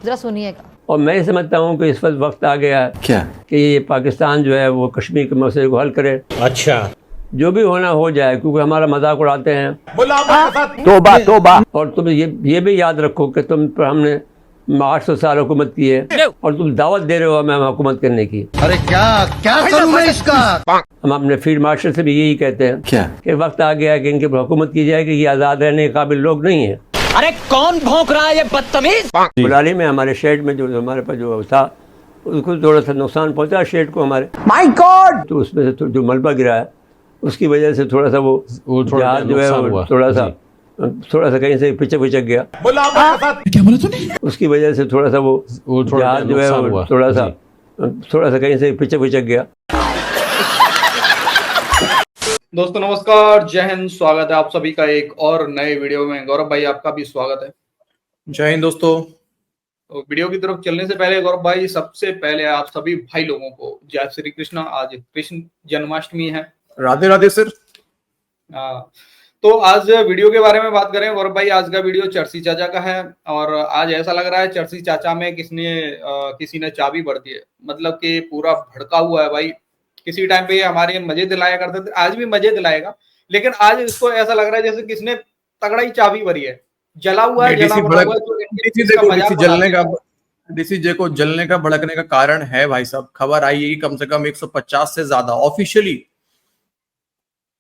जरा सुनिएगा। और मैं समझता हूँ कि इस वक्त आ गया क्या कि ये पाकिस्तान जो है वो कश्मीर के मसले को हल करे। अच्छा, जो भी होना हो जाए, क्योंकि हमारा मजाक उड़ाते हैं। तोबा तोबा। और तुम ये भी याद रखो कि तुम पर हमने 800 साल हुकूमत की है और तुम दावत दे रहे हो हमें हुकूमत करने की। अरे क्या क्या करूं मैं इसका? हम अपने फील्ड मार्शल से भी यही कहते हैं क्या कि वक्त आ गया है कि इनके ऊपर हुकूमत की जाए कि ये आज़ाद रहने के काबिल लोग नहीं है। अरे कौन भौंक रहा है ये बदतमीज? बुलाली में हमारे शेड में जो हमारे पास जो था उसको थोड़ा सा नुकसान पहुंचा शेड को हमारे। My God. तो उसमें से जो मलबा गिरा है उसकी वजह से थोड़ा सा वो जहाज जो है वो थोड़ा सा कहीं से पिचक गया। क्या बोला तूने? उसकी वजह से थोड़ा सा वो जहाज जो है वो थोड़ा सा कहीं से पिचक गया। दोस्तों नमस्कार, जय हिंद। स्वागत है आप सभी का एक और नए वीडियो में। गौरव भाई आपका भी स्वागत है। जय हिंद दोस्तों। तो वीडियो की तरफ चलने से पहले गौरव भाई, सबसे पहले आप सभी भाई लोगों को जय श्री कृष्णा। आज कृष्ण जन्माष्टमी है। राधे राधे सर। तो आज वीडियो के बारे में बात करें गौरव भाई। आज का वीडियो चर्सी चाचा का है और आज ऐसा लग रहा है चर्सी चाचा में किसी ने चाबी भर दी है। मतलब कि पूरा भड़का हुआ है भाई। किसी टाइम पे ये हमारे मजे दिलाया करते थे, आज भी मजे दिलाएगा, लेकिन आज इसको ऐसा लग रहा है जैसे किसने तगड़ा ही चाबी भरी है। जला हुआ है, डीसी को जलने का भड़कने का कारण है भाई साहब। खबर आई है कि कम से कम 150 से ज्यादा ऑफिशियली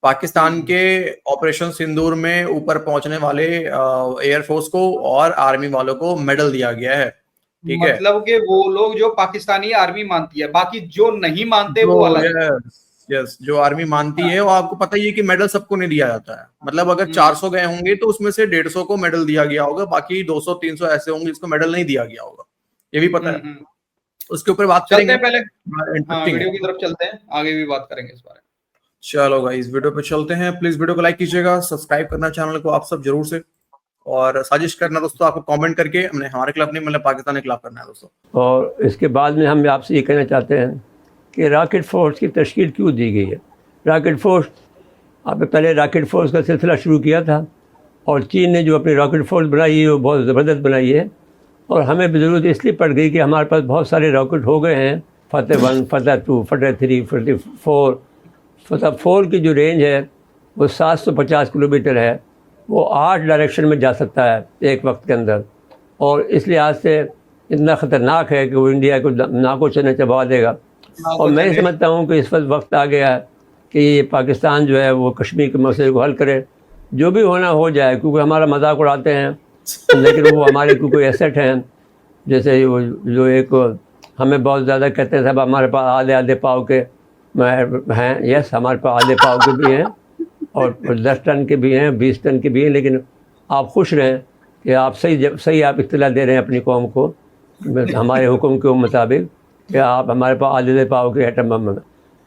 पाकिस्तान के ऑपरेशन सिंदूर में ऊपर पहुंचने वाले एयरफोर्स को और आर्मी वालों को मेडल दिया गया है। ठीक है, मतलब कि वो लोग जो पाकिस्तानी आर्मी मानती है, बाकी जो नहीं मानते वो अलग। यस, जो आर्मी मानती है वो आपको पता ही है कि मेडल सबको नहीं दिया जाता है। मतलब अगर 400 गए होंगे तो उसमें से 150 को मेडल दिया गया होगा, बाकी 200-300 ऐसे होंगे जिसको मेडल नहीं दिया गया होगा। ये भी पता है। उसके ऊपर बात करेंगे पहले। वीडियो की तरफ चलते हैं, आगे भी बात करेंगे इस बारे में। चलो गाइस, वीडियो पे चलते हैं। प्लीज वीडियो को लाइक कीजिएगा, सब्सक्राइब करना चैनल को आप सब जरूर से, और साजिश करना दोस्तों आपको कमेंट करके हमने हमारे खिलाफ नहीं मतलब पाकिस्तान के खिलाफ करना है दोस्तों। और इसके बाद में हम आपसे ये कहना चाहते हैं कि रॉकेट फोर्स की तश्कील क्यों दी गई है। रॉकेट फोर्स, आपने पहले रॉकेट फोर्स का सिलसिला शुरू किया था और चीन ने जो अपनी रॉकेट फोर्स बनाई है वो बहुत ज़बरदस्त बनाई है। और हमें भी ज़रूरत इसलिए पड़ गई कि हमारे पास बहुत सारे रॉकेट हो गए हैं। फतेह 1, फतेह 2, फतेह 3, फतेह 4। फतेह 4 की जो रेंज है वो 750 किलोमीटर है। वो 8 डायरेक्शन में जा सकता है एक वक्त के अंदर, और इस लिहाज से इतना ख़तरनाक है कि वो इंडिया को नाको चने चबा देगा। और मैं समझता हूँ कि इस वक्त आ गया है कि ये पाकिस्तान जो है वो कश्मीर के मसले को हल करे। जो भी होना हो जाए, क्योंकि हमारा मजाक उड़ाते हैं, लेकिन वो हमारे कोई एसेट हैं। जैसे वो जो एक हमें बहुत ज़्यादा कहते हैं साहब हमारे पास आधे पाव के हैं। यस, हमारे पास आधे पाव के भी हैं और 10 टन के भी हैं, 20 टन के भी हैं। लेकिन आप खुश रहें कि आप सही आप इत्तला दे रहे हैं अपनी कौम को हमारे हुक्म के मुताबिक कि आप हमारे पास आधे पाव के एटम बम में।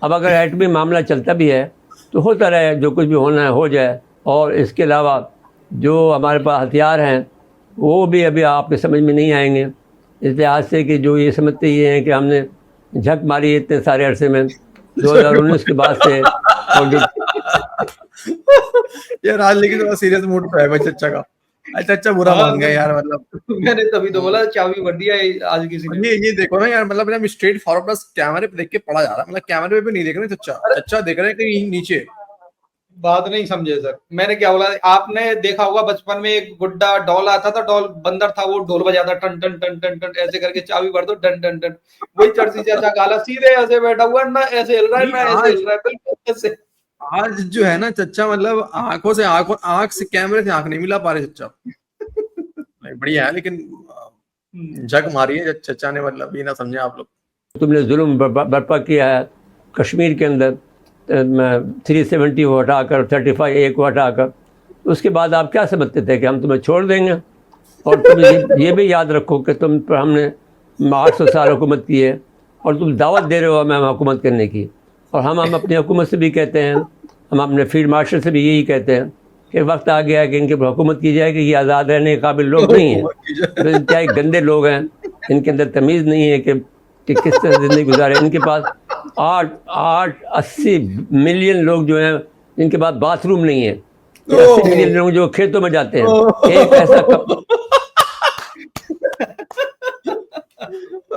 अब अगर एटमी मामला चलता भी है तो होता रहे, जो कुछ भी होना है हो जाए। और इसके अलावा जो हमारे पास हथियार हैं वो भी अभी आपके समझ में नहीं आएंगे, इस लिहाज से कि जो ये समझते ये हैं कि हमने झक मारी इतने सारे अरसे में 2019 के बाद से। और यार आज लेकिन थोड़ा सीरियस मूड पे है भाई चच्चा का। अच्छा बुरा मान गया यार। मतलब मैंने तभी तो बोला चाबी भर दिया आज किसी ने। ये देखो ना यार, मतलब स्ट्रेट फॉरवर्ड बस कैमरे पे देख के पढ़ा जा रहा है। मतलब कैमरे पे नहीं देख रहे चच्चा देख रहे हैं कहीं नीचे। बात नहीं समझे सर, मैंने क्या बोला। आपने देखा होगा बचपन में एक गुड्डा डॉल आता था, डॉल बंदर था, वो ढोल बजाता टन टन टन टन टन ऐसे करके चाबी भर दो टन टन टन। वही चर्सी चाचा काला सीधे ऐसे बैठा हुआ, ना ऐसे हिल रहा है ना ऐसे हिल रहा है, बिल्कुल ऐसे। आज जो है ना चच्चा, मतलब आंख से कैमरे से आंख नहीं मिला पा रहे चच्चा। बढ़िया है, लेकिन जग मारी है चच्चा ने। मतलब ये ना समझे आप लोग, तुमने जुल्म बर्पा किया है कश्मीर के अंदर 370 को हटाकर 35A को हटाकर। उसके बाद आप क्या समझते थे कि हम तुम्हें छोड़ देंगे। और तुम ये भी याद रखो कि तुम पर हमने 800 साल हुकूमत की है और तुम दावत दे रहे हो हमें हुकूमत करने की। और हम अपनी हुकूमत से भी कहते हैं, हम अपने फील्ड मार्शल से भी यही कहते हैं कि वक्त आ गया है कि इनके हुकूमत की जाए कि ये आज़ाद रहने के काबिल लोग नहीं हैं। क्या गंदे लोग हैं, इनके अंदर तमीज़ नहीं है कि किस तरह ज़िंदगी गुजारे। इनके पास 80 मिलियन लोग जो हैं जिनके पास बाथरूम नहीं है। 80 मिलियन लोग जो खेतों में जाते हैं। एक ऐसा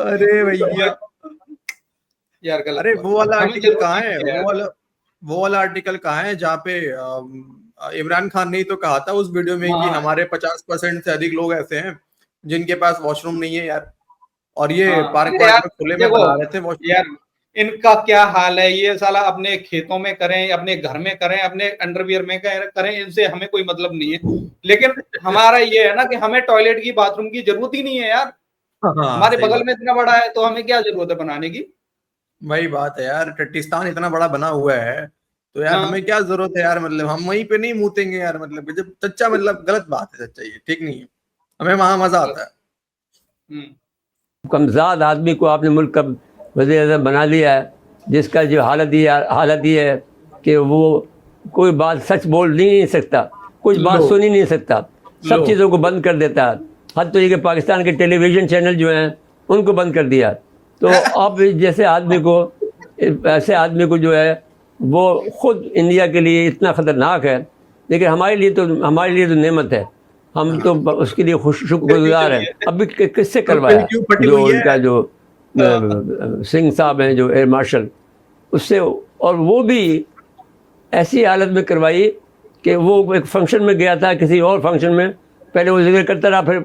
अरे भैया, यार गलत अरे बात। वो वाला हमें आर्टिकल जरूरत कहाँ नहीं है? यार। वो वाला आर्टिकल कहाँ है जहाँ पे इमरान खान ने ही तो कहा था उस वीडियो में कि हाँ। हमारे 50% से अधिक लोग ऐसे हैं जिनके पास वॉशरूम नहीं है यार, और ये हाँ, पार्क यार वार्क में खुले में देखो बना रहे थे वॉशरूम। यार, इनका क्या हाल है, ये साला अपने खेतों में करें, अपने घर में करें, अपने अंडरवियर में करें, इनसे हमें कोई मतलब नहीं है। लेकिन हमारा ये है ना कि हमें टॉयलेट की, बाथरूम की जरूरत ही नहीं है यार। हाँ हमारे सही बगल बात, में इतना बड़ा है तो हमें क्या जरूरत है बनाने की। वही बात है यार, टट्टिस्तान इतना बड़ा बना हुआ है तो यार हाँ। हमें क्या जरूरत है यार, मतलब हम वहीं पे नहीं मूतेंगे यार, मतलब जब चच्चा, मतलब गलत बात है चच्चा, ये ठीक नहीं है, हमें वहां मजा आता है। कमज़ाद आदमी को आपने मुल्क का वज़ीर-ए-आज़म बना लिया है, जिसका जो हालत ये है कि वो कोई बात सच बोल नहीं सकता, कुछ बात सुन ही नहीं सकता, सब चीज़ों को बंद कर देता है। हद तो ये कि पाकिस्तान के टेलीविज़न चैनल जो हैं उनको बंद कर दिया। तो अब जैसे आदमी को, ऐसे आदमी को जो है वो ख़ुद इंडिया के लिए इतना ख़तरनाक है, लेकिन हमारे लिए तो नेमत है, हम तो उसके लिए शुक्रगुजार हैं। अभी किससे करवाया, जो उनका जो सिंह साहब हैं, जो एयर मार्शल, उससे, और वो भी ऐसी हालत में करवाई कि वो एक फंक्शन में गया था, किसी और फंक्शन में, पहले वो जिक्र करता रहा, फिर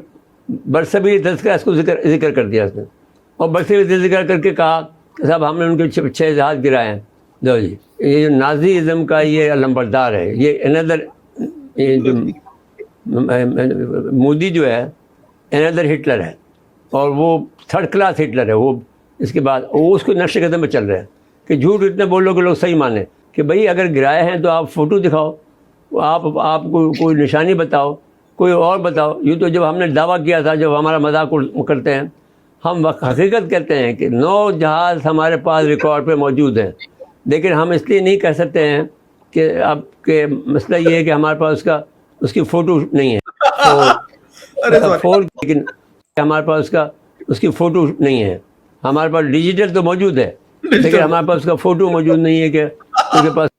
बरसबीरी तज़किरा इसको जिक्र कर दिया उसने, और बरसबीरी जिक्र करके कहा कि साहब हमने उनके 6 जहाज़ गिराए हैं। लो जी, ये जो नाज़ीज़म का ये लंबरदार है, ये अनदर, ये जो मोदी जो है अनदर हिटलर है, और वो 3rd क्लास हिटलर है वो। इसके बाद वो उसको नक्शे कदम में चल रहे हैं कि झूठ इतने बोलो कि लोग सही माने कि भाई अगर गिराए हैं तो आप फ़ोटो दिखाओ, आपको कोई निशानी बताओ, कोई और बताओ। यूँ तो जब हमने दावा किया था, जब हमारा मजाक करते हैं, हम हकीकत कहते हैं कि 9 जहाज़ हमारे पास रिकॉर्ड पे मौजूद हैं, लेकिन हम इसलिए नहीं कह सकते हैं कि अब के मसला ये है कि हमारे पास उसकी फ़ोटो नहीं है, लेकिन हमारे पास उसकी फ़ोटो नहीं है। हमारे पास डिजिटल तो मौजूद है, लेकिन हमारे पास उसका फ़ोटो मौजूद नहीं है कि उसके पास।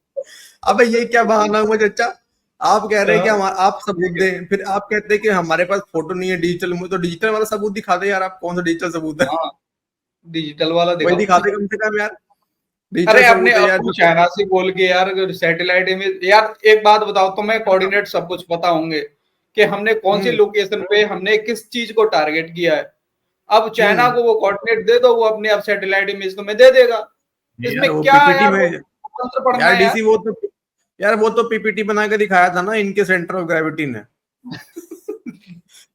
अबे ये क्या बहाना हुआ चच्चा, आप कह रहे हैं कि आप सबूत दें, फिर आप कहते हैं कि हमारे पास फोटो नहीं है डिजिटल में, तो डिजिटल वाला सबूत दिखा दे यार, आप कौन सा डिजिटल सबूत है? डिजिटल वाला वही दिखा दे कम से कम यार। अरे अपने अब चाइना से बोल के यार, सैटेलाइट इमेज, यार एक बात बताओ, तुम्हें कोऑर्डिनेट सब कुछ पता होंगे कि हमने कौन सी लोकेशन पे हमने किस चीज को टारगेट किया है। अब चाइना को वो कोऑर्डिनेट दे दो, वो अपने अब सैटेलाइट इमेज तुम्हें दे देगा। इसमें क्या यार, मंत्र पढ़ना है डीसी, वो तो पीपीटी बना के दिखाया था ना इनके सेंटर ऑफ ग्रेविटी ने।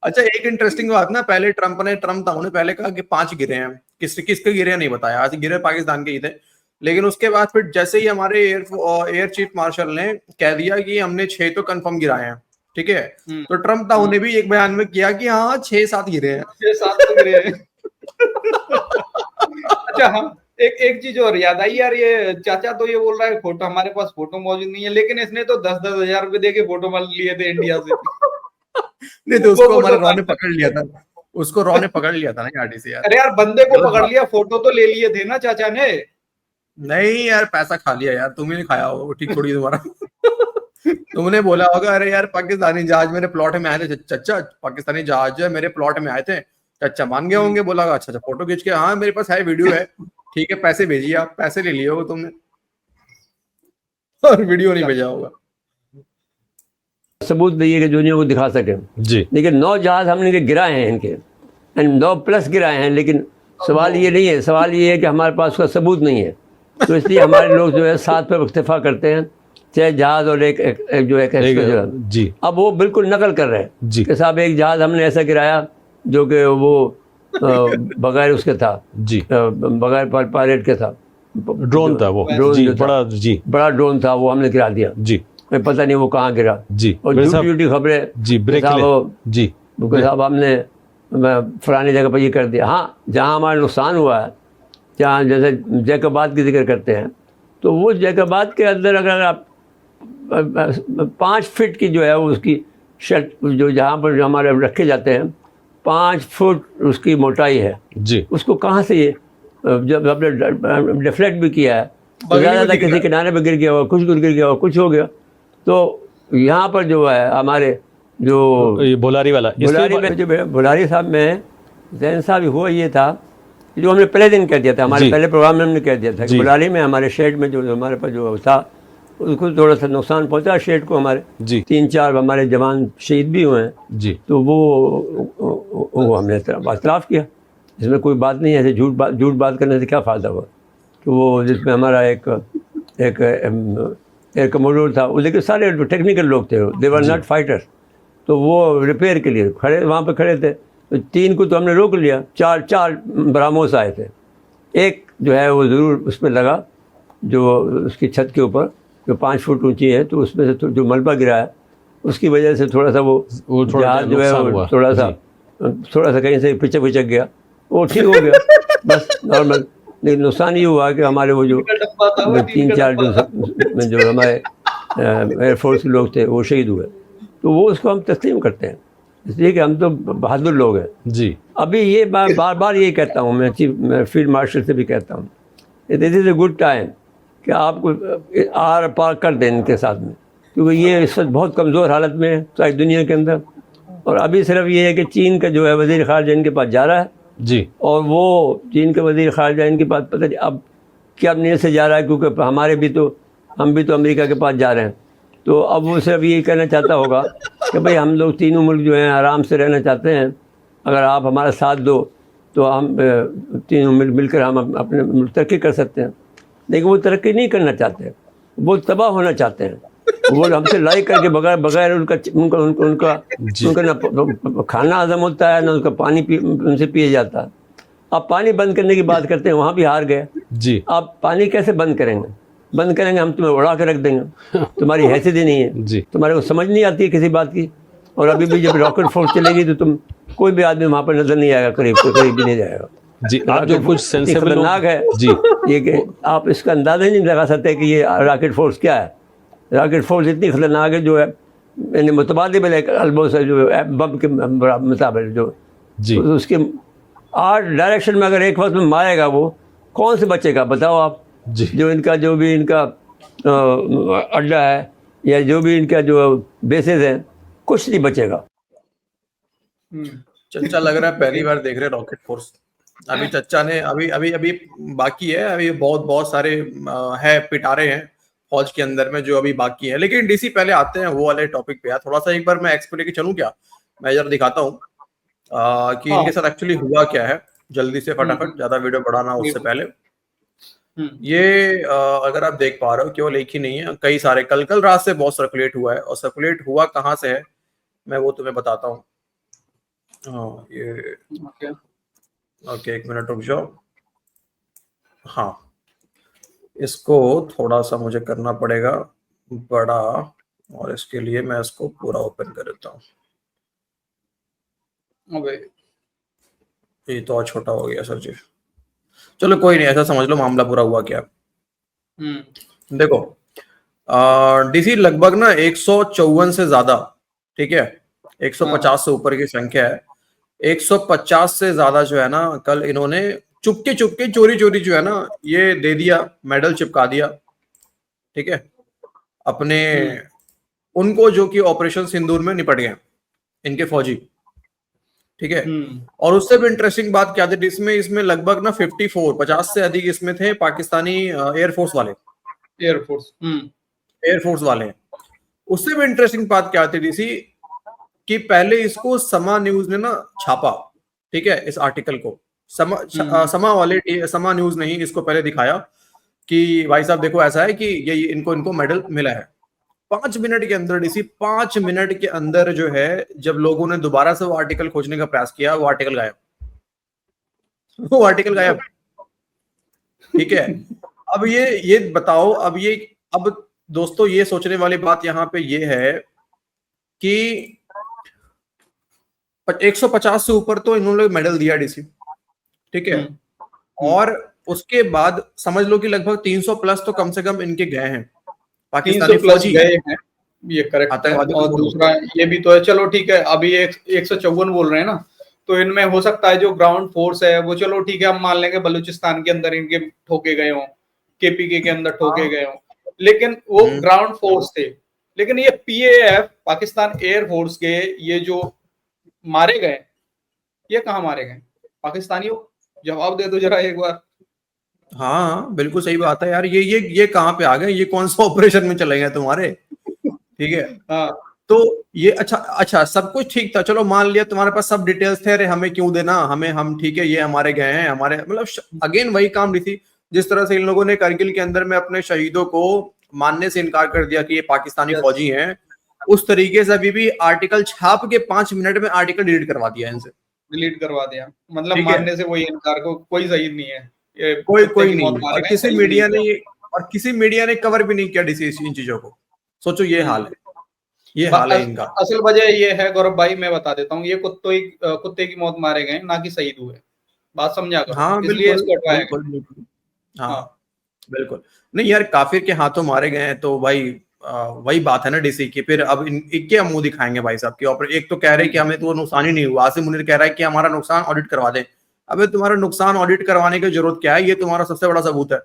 अच्छा, एक इंटरेस्टिंग बात ना, पहले ट्रम्प था, उन्होंने पहले कहा कि 5 गिरे हैं, किसके गिरे नहीं बताया, आज गिरे पाकिस्तान के ही थे। लेकिन उसके बाद फिर जैसे ही हमारे एयर चीफ मार्शल ने कह दिया कि हमने 6 तो कंफर्म गिराए हैं, ठीक है, तो ट्रम्प था, उन्हें भी एक बयान में किया कि हाँ 6-7 गिरे हैं, 6-7 तो गिरे हैं। अच्छा हाँ, एक चीज और याद आई यार, ये चाचा तो ये बोल रहा है फोटो, हमारे पास फोटो मौजूद नहीं है, लेकिन इसने तो 10-10 हजार रुपए दे के फोटो लिए थे इंडिया से। नहीं तो उसको हमारे रॉ ने पकड़ लिया था, उसको रॉ ने पकड़ लिया था ना गाड़ी से यार। अरे यार बंदे को पकड़ लिया, फोटो तो ले लिए थे ना चाचा ने। नहीं यार, पैसा खा लिया यार, तुमने नहीं खाया होगा, वो ठीक थोड़ी तुम्हारा। तुमने बोला होगा अरे यार पाकिस्तानी जहाज मेरे प्लॉट में आए थे चच्चा, पाकिस्तानी जहाज है मेरे प्लॉट में आए थे, चच्चा मान गए होंगे, बोला अच्छा फोटो खींच के, हाँ मेरे पास है, वीडियो है, ठीक है पैसे भेजिए, आप पैसे ले लिए होगा तुमने, और वीडियो नहीं भेजा होगा। सबूत दिए कि दुनिया को दिखा सके जी। लेकिन 9 जहाज हमने गिराए हैं इनके, 9+ गिराए हैं, लेकिन सवाल ये नहीं है, सवाल ये है कि हमारे पास उसका सबूत नहीं है। तो इसलिए हमारे लोग जो है साथ पर इक्तफा करते हैं, चाहे जहाज और एक जी। अब वो बिल्कुल नकल कर रहे हैं जी कि साहब एक जहाज हमने ऐसा गिराया जो कि वो बगैर उसके था जी, बगैर पायलट के था, ड्रोन था वो, ड्रोन जी, बड़ा ड्रोन था, वो हमने गिरा दिया जी, पता नहीं वो कहाँ गिरा जी। और झूठी खबरें जी, जी साहब हमने फलानी जगह पर ये कर दिया। हाँ, जहाँ हमारा नुकसान हुआ है, जहाँ जैसे जैकबाद की जिक्र करते हैं, तो वो जैकबाद के अंदर अगर आप 5 फीट की जो है उसकी शर्ट, जो जहाँ पर हमारे रखे जाते हैं, 5 फुट उसकी मोटाई है जी, उसको कहाँ से ये, जब आपने डिफ्लेक्ट भी किया है तो ज़्यादा किसी किनारे पर गिर गया हुआ, कुछ गिर गया हुआ, कुछ हो गया। तो यहाँ पर जो है हमारे जो बोलारी वाला, बोलारी में जो बोलारी साहब में जैन साहब हुआ ये था जो हमने पहले दिन कह दिया था, हमारे जी। पहले प्रोग्राम में हमने कह दिया था कि जी। बुलाली में हमारे शेड में जो हमारे पास जो था उसको थोड़ा सा नुकसान पहुंचा शेड को हमारे। जी। 3-4 हमारे जवान शहीद भी हुए हैं। जी। तो वो हमने इतराफ़ किया, इसमें कोई बात नहीं है। ऐसे झूठ बात करने से क्या फ़ायदा हुआ। तो वो जिसमें हमारा एक एयर कमोडोर था, वो लेकिन सारे टेक्निकल लोग थे, दे वर नॉट फाइटर्स। तो वो रिपेयर के लिए खड़े वहाँ पे खड़े थे। तो 3 को तो हमने रोक लिया, 4 ब्राह्मोस आए थे। एक जो है वो ज़रूर उसमें लगा, जो उसकी छत के ऊपर जो 5 फुट ऊंची है, तो उसमें से जो मलबा गिरा है उसकी वजह से थोड़ा सा वो थोड़ा जहाज जो है नुकसान वो हुआ। थोड़ा सा कहीं से पिचक गया, वो ठीक हो गया बस नॉर्मल। लेकिन नुकसान ये हुआ कि हमारे वो जो 3-4 जो हमारे एयरफोर्स के लोग थे वो शहीद हुए। तो वो उसको हम तस्लीम करते हैं, इसलिए कि हम तो बहादुर लोग हैं। जी। अभी ये बार बार ये कहता हूँ मैं फील्ड मार्शल से भी कहता हूँ, this is a good time कि आपको आर पार कर दें इनके साथ में, क्योंकि ये इस वक्त बहुत कमज़ोर हालत में है सारी दुनिया के अंदर। और अभी सिर्फ ये है कि चीन का जो है वज़ीर ख़ारिजा इनके पास जा रहा है जी। और वो चीन के वज़ीर ख़ारिजा इनके पास पता नहीं अब क्या नीयत से जा रहा है, क्योंकि हम भी तो अमेरिका के पास जा रहे हैं। तो अब वो सिर्फ ये कहना चाहता होगा कि भाई हम लोग तीनों मुल्क जो हैं आराम से रहना चाहते हैं, अगर आप हमारा साथ दो तो हम तीनों मिलकर हम अपने मुल्क तरक्की कर सकते हैं। लेकिन वो तरक्की नहीं करना चाहते, वो तबाह होना चाहते हैं। वो हमसे लड़ाई करके बगैर उनका ना खाना हजम होता है, ना उसका पानी उनसे पिए जाता है। अब पानी बंद करने की बात करते हैं, वहाँ भी हार गए। जी। आप पानी कैसे बंद करेंगे? हम तुम्हें उड़ा के रख देंगे, तुम्हारी हैसियत ही नहीं है जी। तुम्हारे को समझ नहीं आती है किसी बात की। और अभी भी जब रॉकेट फोर्स चलेगी तो तुम कोई भी आदमी वहाँ पर नजर नहीं आएगा, करीब भी नहीं जाएगा। जी। आप जो कुछ सेंसिबल खतरनाक है जी, ये कि आप इसका अंदाजा ही नहीं लगा सकते कि ये रॉकेट फोर्स क्या है। रॉकेट फोर्स इतनी खतरनाक है जो है यानी मुतबादिल है ऑलमोस्ट जो बम के मुताबिक जो जी, तो उसके 8 डायरेक्शन में अगर एक वक्त में मारेगा वो कौन से बचेगा बताओ आप। जी। जो भी इनका अड्डा है या जो भी इनका जो बेसेस हैं कुछ नहीं बचेगा। चच्चा लग रहा है पहली बार देख रहे रॉकेट फोर्स। अभी चच्चा ने अभी बाकी है, अभी बहुत सारे है पिटारे हैं फौज के अंदर में जो अभी बाकी है। लेकिन डीसी पहले आते हैं वो वाले टॉपिक पे यार, थोड़ा सा एक बार मैं एक्सप्लेन के चलूं क्या, मैं जरा दिखाता हूँ कि इनके साथ एक्चुअली हुआ क्या है जल्दी से फटाफट, ज्यादा वीडियो बढ़ाना उससे पहले। ये अगर आप देख पा रहे हो केवल एक ही नहीं है, कई सारे कल रात से बहुत सर्कुलेट हुआ है। और सर्कुलेट हुआ कहाँ से है मैं वो तुम्हें बताता हूँ। हाँ ये ओके एक मिनट रुक जाओ। हाँ इसको थोड़ा सा मुझे करना पड़ेगा बड़ा, और इसके लिए मैं इसको पूरा ओपन कर देता हूँ। ये तो और छोटा हो गया सर जी, चलो कोई नहीं, ऐसा समझ लो मामला पूरा हुआ क्या। देखो डीसी लगभग ना 154 से ज्यादा, ठीक है 150 से ऊपर की संख्या है। 150 से ज्यादा जो है ना कल इन्होंने चुपके चोरी जो है ना ये दे दिया, मेडल चिपका दिया, ठीक है अपने उनको जो कि ऑपरेशन सिंदूर में निपट गए इनके फौजी, ठीक है। और उससे भी इंटरेस्टिंग बात क्या थी इसमें लगभग ना 50 से अधिक इसमें थे पाकिस्तानी एयरफोर्स वाले। उससे भी इंटरेस्टिंग बात क्या थी डीसी कि पहले इसको समा न्यूज ने ना छापा, ठीक है इस आर्टिकल को समा न्यूज ने ही इसको पहले दिखाया कि भाई साहब देखो ऐसा है कि ये इनको मेडल मिला है। 5 मिनट के अंदर डीसी 5 मिनट के अंदर जो है जब लोगों ने दोबारा से वो आर्टिकल खोजने का प्रयास किया वो आर्टिकल गायब, ठीक है। अब ये बताओ, अब दोस्तों ये सोचने वाली बात यहाँ पे ये है कि 150 से ऊपर तो इन्होंने मेडल दिया डीसी, ठीक है। और उसके बाद समझ लो कि लगभग 300 प्लस तो कम से कम इनके गए हैं पाकिस्तानी फौजी गए हैं, ये करेक्ट है। और दूसरा ये भी तो है, चलो ठीक है अभी 154 बोल रहे हैं ना, तो इनमें हो सकता है जो ग्राउंड फोर्स है वो चलो ठीक है हम मान लेंगे बलूचिस्तान के अंदर इनके ठोके गए हों, केपीके के अंदर ठोके गए हों, लेकिन वो ग्राउंड फोर्स थे। लेकिन ये पीएएफ पाकिस्तान एयरफोर्स के ये जो मारे गए, ये कहाँ मारे गए? पाकिस्तानियों जवाब दे दो जरा एक बार। हाँ बिल्कुल सही बात है यार, ये कहाँ पे आ गए, ये कौन सा ऑपरेशन में चले गए तुम्हारे, ठीक है। हाँ तो ये अच्छा अच्छा सब कुछ ठीक था, चलो मान लिया तुम्हारे पास सब डिटेल्स थे, अरे हमें क्यों देना, हमें हम ठीक है ये हमारे गए हैं, हमारे मतलब अगेन वही काम नहीं थी। जिस तरह से इन लोगों ने करगिल के अंदर में अपने शहीदों को मानने से इनकार कर दिया कि ये पाकिस्तानी Yes. फौजी हैं, उस तरीके से अभी भी आर्टिकल छाप के 5 मिनट में आर्टिकल डिलीट करवा दिया इनसे, डिलीट करवा दिया, मतलब ठीक है। मानने से वही इनकार को कोई सही नहीं है। ये कोई कुत्ते की नहीं, मौत मारे और गए, किसी सही मीडिया नहीं ने किया। और किसी मीडिया ने कवर भी नहीं किया इन चीजों को। सोचो ये हाल है, ये हाल है इनका। असल वजह ये है गौरव भाई, मैं बता देता हूँ, ये कुत्ते की मौत मारे गए, ना कि शहीद हुए। बात समझा करो, हाँ इसलिए बिल्कुल इसको हटवाया बिल्कुल गया। बिल्कुल, हाँ हाँ बिल्कुल। नहीं यार, काफिर के हाथों मारे गए हैं तो भाई वही बात है ना डीसी की, फिर अब इनके मुंह दिखाएंगे भाई साहब की ऑपरेट। एक तो कह रहे हैं कि हमें तो नुकसान ही नहीं हुआ, आसिम मुनीर कह रहा है कि हमारा नुकसान ऑडिट करवा दें। अबे तुम्हारा नुकसान ऑडिट करवाने की जरूरत क्या है, ये तुम्हारा सबसे बड़ा सबूत है।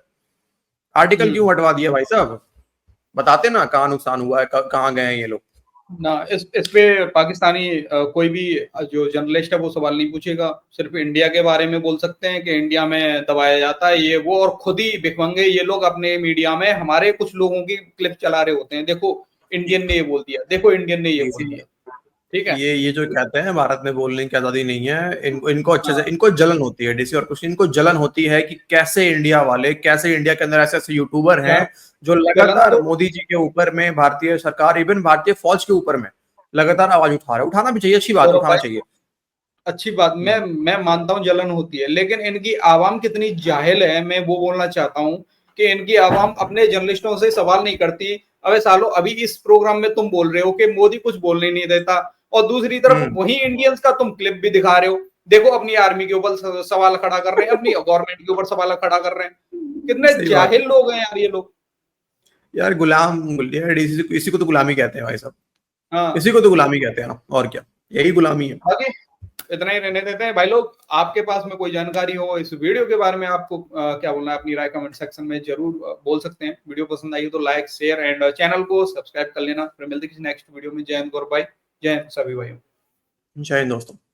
आर्टिकल क्यों हटवा दिया भाई साहब, बताते ना कहाँ नुकसान हुआ है, कहाँ गए हैं ये लोग। ना, इस पे पाकिस्तानी कोई भी जो जर्नलिस्ट है वो सवाल नहीं पूछेगा, सिर्फ इंडिया के बारे में बोल सकते हैं कि इंडिया में दबाया जाता है ये वो, और खुद ही भिखमंगे ये लोग अपने मीडिया में हमारे कुछ लोगों की क्लिप चला रहे होते हैं, देखो इंडियन ने ये बोल दिया, देखो इंडियन ने ये बोल दिया, ठीक है। ये जो कहते हैं भारत में बोलने की आजादी नहीं है, इनको अच्छे से हाँ। इनको जलन होती है डीसी और कुछ, इनको जलन होती है कि कैसे इंडिया वाले, कैसे इंडिया के अंदर ऐसे ऐसे यूट्यूबर हैं जो लगातार तो मोदी जी के ऊपर में, भारतीय सरकार, इवन भारतीय फौज के ऊपर में लगातार आवाज उठा रहे। उठाना भी चाहिए, अच्छी बात है, उठाना चाहिए। अच्छी बात, मैं मानता हूँ जलन होती है, लेकिन इनकी आवाम कितनी जाहिल है, मैं वो बोलना चाहता हूँ कि इनकी आवाम अपने जर्नलिस्टों से सवाल नहीं करती। अबे सालो, अभी इस प्रोग्राम में तुम बोल रहे हो कि मोदी कुछ बोलने नहीं देता, और दूसरी तरफ वही इंडियंस का तुम क्लिप भी दिखा रहे हो, देखो अपनी आर्मी के ऊपर सवाल खड़ा कर रहे हैं, अपनी गवर्नमेंट के ऊपर सवाल खड़ा कर रहे हैं। कितने जाहिल लोग हैं यार ये लोग। यार गुलाम डीसी, इसी को तो गुलामी कहते हैं भाई साहब, हाँ इसी को तो गुलामी कहते हैं ना, और क्या, यही गुलामी है। बाकी इतना ही रहने देते हैं भाई लोग। आपके पास में कोई जानकारी हो इस वीडियो के बारे में, आपको क्या बोलना है, अपनी राय कमेंट सेक्शन में जरूर बोल सकते हैं। वीडियो पसंद आई हो तो लाइक शेयर एंड चैनल को सब्सक्राइब कर लेना। फिर मिलते हैं किसी नेक्स्ट वीडियो में। जय हिंद गौरव भाई, जय हिंद सभी भाइयों। जय हिंद दोस्तों।